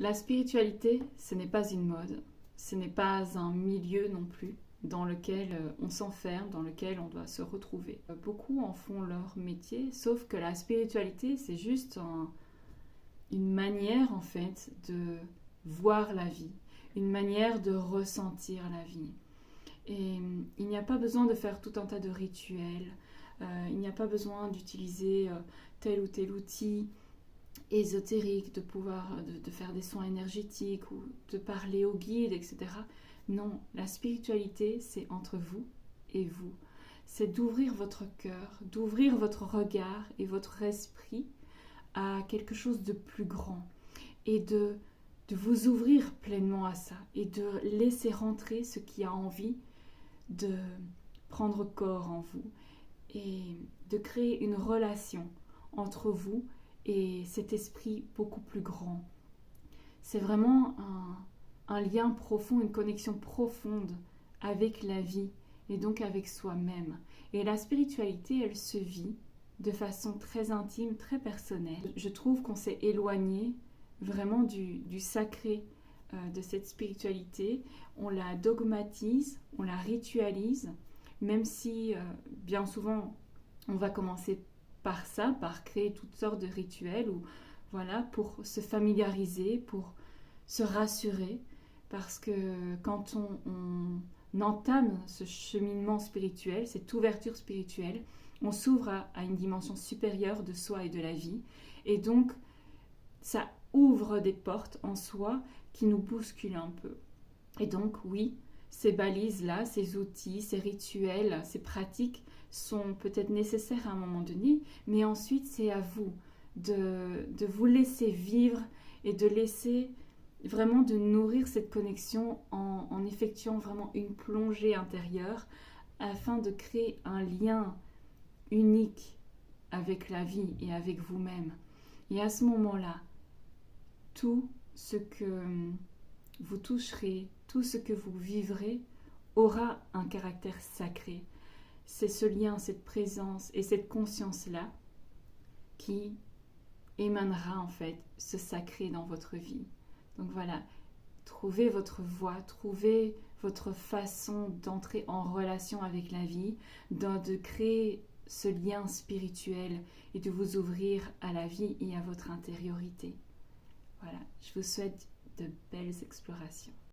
La spiritualité, ce n'est pas une mode, ce n'est pas un milieu non plus dans lequel on s'enferme, dans lequel on doit se retrouver. Beaucoup en font leur métier, sauf que la spiritualité, c'est juste une manière en fait de voir la vie, une manière de ressentir la vie. Et il n'y a pas besoin de faire tout un tas de rituels, il n'y a pas besoin d'utiliser tel ou tel outil ésotérique, de pouvoir de faire des soins énergétiques ou de parler au guide, etc. Non, la spiritualité, c'est entre vous et vous. C'est d'ouvrir votre cœur, d'ouvrir votre regard et votre esprit à quelque chose de plus grand et de vous ouvrir pleinement à ça et de laisser rentrer ce qui a envie de prendre corps en vous et de créer une relation entre vous et cet esprit beaucoup plus grand. C'est vraiment un lien profond, une connexion profonde avec la vie et donc avec soi-même. Et la spiritualité, elle se vit de façon très intime, très personnelle. Je trouve qu'on s'est éloigné vraiment du sacré de cette spiritualité. On la dogmatise, on la ritualise, même si bien souvent on va commencer par ça, par créer toutes sortes de rituels ou voilà, pour se familiariser, pour se rassurer, parce que quand on entame ce cheminement spirituel, cette ouverture spirituelle, on s'ouvre à une dimension supérieure de soi et de la vie, et donc ça ouvre des portes en soi qui nous bousculent un peu. Et donc oui, ces balises-là, ces outils, ces rituels, ces pratiques sont peut-être nécessaires à un moment donné, mais ensuite c'est à vous de vous laisser vivre et de laisser vraiment de nourrir cette connexion en effectuant vraiment une plongée intérieure afin de créer un lien unique avec la vie et avec vous-même. Et à ce moment-là, tout ce que vous toucherez, tout ce que vous vivrez aura un caractère sacré. C'est ce lien, cette présence et cette conscience-là qui émanera en fait ce sacré dans votre vie. Donc voilà, trouvez votre voie, trouvez votre façon d'entrer en relation avec la vie, de créer ce lien spirituel et de vous ouvrir à la vie et à votre intériorité. Voilà, je vous souhaite de belles explorations.